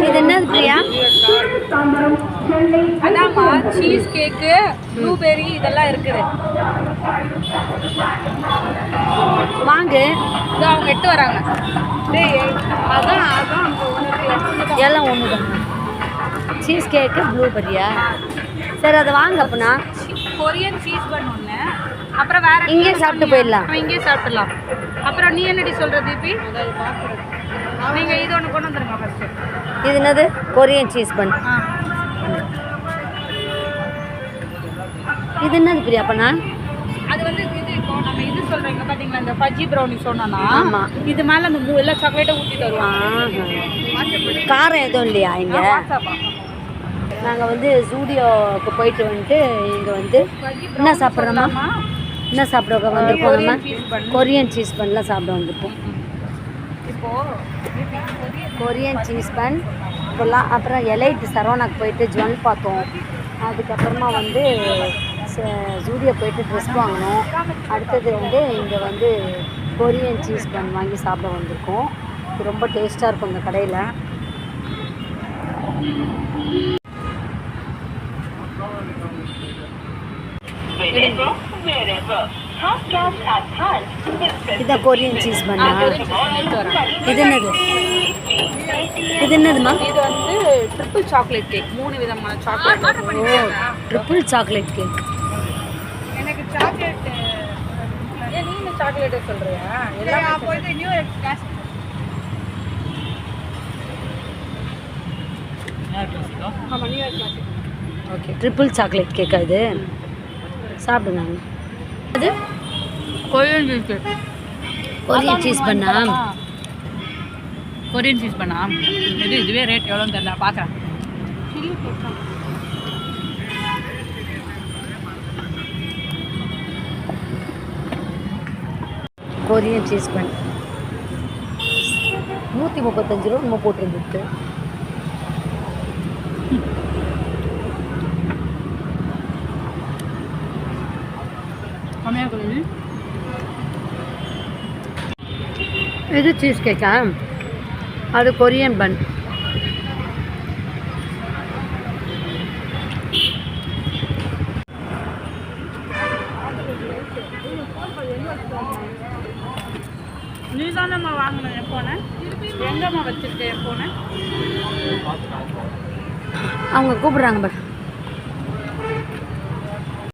இது என்னது பிரியா? அதாம்மா சீஸ் கேக்கு, ப்ளூபெர்ரி இதெல்லாம் இருக்குது. வாங்கு. இது அவங்க எட்டு வராங்க. அதான் அதான் எல்லாம் ஒன்று தான். சீஸ் கேக்கு ப்ளூபெர்ரியா? சரி அதை வாங்க. அப்போனா கொரியன் சீஸ் பன் ஒன்று, அப்புறம் வேற இங்கே சாப்பிட்டு போயிடலாம். இங்கேயே சாப்பிடலாம். அப்புறம் நீ என்னடி சொல்கிற தீபி? நீங்கள் இது ஒன்று கொண்டு வந்துருங்க ஃபஸ்ட்டு. இது என்னது? கொரியன் சீஸ் பன். இது என்னது பிரியா? அப்போனா அது வந்து இது இப்போ நம்ம இது சொல்கிறீங்க பார்த்தீங்களா, இந்த பஜ்ஜி ப்ரௌனி சொன்னோன்னா ஆமாம், இது மேலே அந்த எல்லா சாக்லேட்டும் ஊற்றி தருவாங்க. காரம் எதுவும் இல்லையா இங்கே? நாங்கள் வந்து ஜூடியோவுக்கு போயிட்டு வந்துட்டு இங்கே வந்து என்ன சாப்பிட்றோமா? என்ன சாப்பிட வந்திருக்கோம்? நம்ம கொரியன் சீஸ் பன்லாம் சாப்பிட வந்திருக்கோம். கொரியன் சீஸ் பன் இப்போல்லாம். அப்புறம் எலைட்டு சரவணாக்கு போயிட்டு ஜுவல் பார்த்தோம். அதுக்கப்புறமா வந்து ஜூடியோ போயிட்டு ட்ரெஸ் வாங்கினோம். அடுத்தது வந்து இங்கே வந்து கொரியன் சீஸ் பன் வாங்கி சாப்பிட வந்திருக்கோம். இது ரொம்ப டேஸ்ட்டாக இருக்கும் இந்த கடையில். இதான் கொரியன் சீஸ் பண்ணா. இது என்னது? இது என்னதுமா? இது வந்து ட்ரிபிள் சாக்லேட் கேக். 3 விதமான chocolate. Oh, triple chocolate cake. எனக்கு சாக்லேட் ஏன் நீ இந்த சாக்லேட்டே சொல்றியா? எல்லாம் போயிட்டு நியூ இயர் கிளாஸ். ஆமாம், new year class. Okay, triple chocolate கேக்கா இது? சாப்பிடுங்க. அது Korean cheese cake. Korean cheese பண்ணா? கொரியன் சீஸ் பண்ணா? இதுவே ரேட் எவ்வளோன்னு தெரியல, பார்க்குறேன். கொரியன் சீஸ் பன் 135 ரூபா நம்ம போட்டிருந்துட்டு. கம்மியாக கொடுங்க. இது சீஸ் கேக்கா? அது கொரியன் பன். நீ தானம்மா வாங்கினேன் என் ஃபோனை. எங்கம்மா வச்சுருக்கேன் என் ஃபோனை? அவங்க கூப்பிட்றாங்க பட்